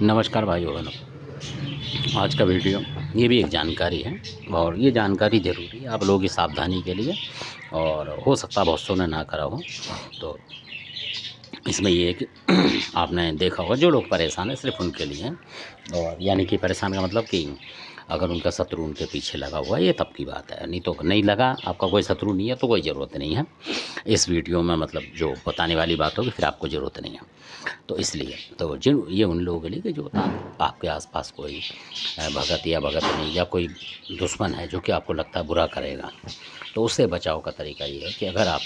नमस्कार भाइयों बहनों। आज का वीडियो ये भी एक जानकारी है और ये जानकारी ज़रूरी है आप लोगों की सावधानी के लिए। और हो सकता है बहुत सौ ने ना करा हो। तो इसमें ये है कि आपने देखा होगा जो लोग परेशान हैं सिर्फ उनके लिए हैं। और यानी कि परेशान का मतलब कि अगर उनका शत्रु उनके पीछे लगा हुआ है ये तब की बात है, नहीं तो नहीं लगा, आपका कोई शत्रु नहीं है तो कोई ज़रूरत नहीं है इस वीडियो में, मतलब जो बताने वाली बात होगी फिर आपको ज़रूरत नहीं है। तो इसलिए तो जिन ये उन लोगों के लिए कि जो आपके आसपास कोई भगत या भगत नहीं या कोई दुश्मन है जो कि आपको लगता है बुरा करेगा, तो उससे बचाव का तरीका ये है कि अगर आप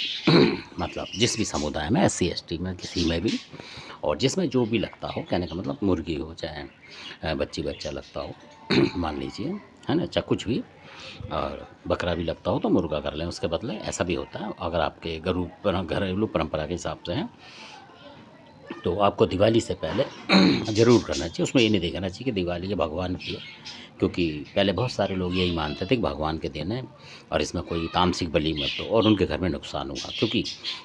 मतलब जिस भी समुदाय में SC ST में किसी में भी और जिसमें जो भी लगता हो, कहने का मतलब मुर्गी हो चाहे बच्ची बच्चा लगता हो मान लीजिए, है ना, चाहे कुछ भी, और बकरा भी लगता हो तो मुर्गा कर लें उसके बदले। ऐसा भी होता है अगर आपके घरेलू परंपरा के हिसाब से हैं तो आपको दिवाली से पहले ज़रूर करना चाहिए। उसमें ये नहीं देखना चाहिए कि दिवाली ये भगवान की है, क्योंकि पहले बहुत सारे लोग यही मानते थे कि भगवान के दिन है और इसमें कोई तामसिक बलि मत दो और उनके घर में नुकसान हुआ, क्योंकि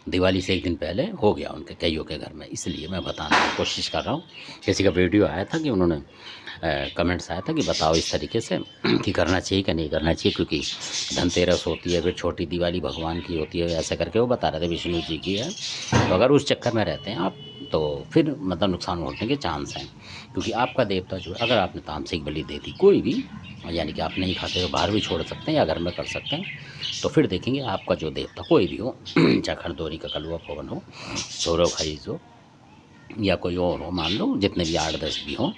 दिवाली से एक दिन पहले हो गया उनके कईयों के घर में। इसलिए मैं बताने की कोशिश कर रहा हूँ। किसी का वीडियो आया था कि उन्होंने कमेंट्स आया था कि बताओ इस तरीके से कि करना चाहिए कि नहीं करना चाहिए, क्योंकि धनतेरस होती है, फिर छोटी दिवाली भगवान की होती है, ऐसे करके वो बता रहे थे विष्णु जी की है। तो अगर उस चक्कर में रहते हैं आप तो फिर मतलब नुकसान होने के चांस हैं, क्योंकि आपका देवता जो है, अगर आपने तामसिक बलि दे दी कोई भी, यानी कि आप नहीं खाते तो बाहर भी छोड़ सकते हैं या घर में कर सकते हैं, तो फिर देखेंगे आपका जो देवता कोई भी हो चाहे खरदोरी का कलुआ पवन हो, सौरव खरीज हो या कोई और हो, मान लो जितने भी 8-10 भी हों,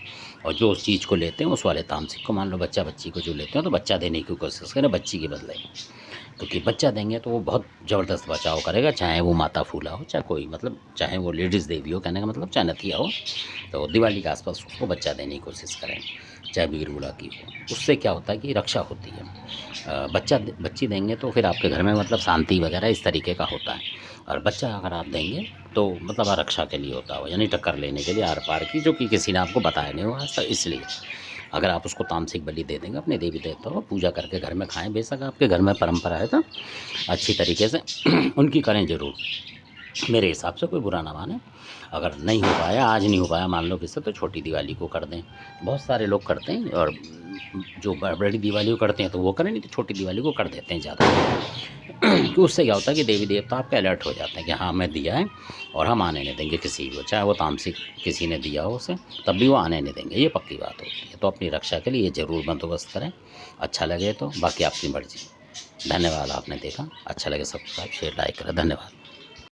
और जो उस चीज़ को लेते हैं उस वाले तामसिक को, मान लो बच्चा बच्ची को जो लेते हैं तो बच्चा देने की कोशिश करें बच्ची के बदले, क्योंकि बच्चा देंगे तो वो बहुत ज़बरदस्त बचाव करेगा, चाहे वो माता फूला हो चाहे कोई, मतलब चाहे वो लेडीज़ देवी हो, कहने का मतलब चाहे नथिया हो, तो दिवाली के आसपास उसको बच्चा देने की कोशिश करें, चाहे वीर बुला की हो। उससे क्या होता है कि रक्षा होती है। बच्ची देंगे तो फिर आपके घर में मतलब शांति वगैरह इस तरीके का होता है, और बच्चा अगर आप देंगे तो मतलब रक्षा के लिए होता हो, यानी टक्कर लेने के लिए आर पार की, जो कि किसी ने आपको बताया नहीं होगा। इसलिए अगर आप उसको तामसिक बलि दे देंगे अपने देवी देवताओं को पूजा करके घर में खाएं, बेशक आपके घर में परंपरा है तो अच्छी तरीके से उनकी करें ज़रूर, मेरे हिसाब से कोई बुरा ना माने। अगर नहीं हो पाया, आज नहीं हो पाया मान लो किससे, तो छोटी दिवाली को कर दें। बहुत सारे लोग करते हैं, और जो बड़ी दिवाली को करते हैं तो वो करें, नहीं तो छोटी दिवाली को कर देते हैं ज़्यादा। तो उससे क्या होता है कि देवी देवता आपके अलर्ट हो जाते हैं कि हाँ हमें दिया है और हम आने नहीं देंगे किसी को, चाहे वो तामसिक किसी ने दिया हो उसे, तब भी वो आने नहीं देंगे, ये पक्की बात होती है। तो अपनी रक्षा के लिए ये ज़रूर बंदोबस्त करें। अच्छा लगे तो, बाकी आपकी मर्ज़ी। धन्यवाद, आपने देखा, अच्छा लगे सब्सक्राइब शेयर लाइक करें, धन्यवाद।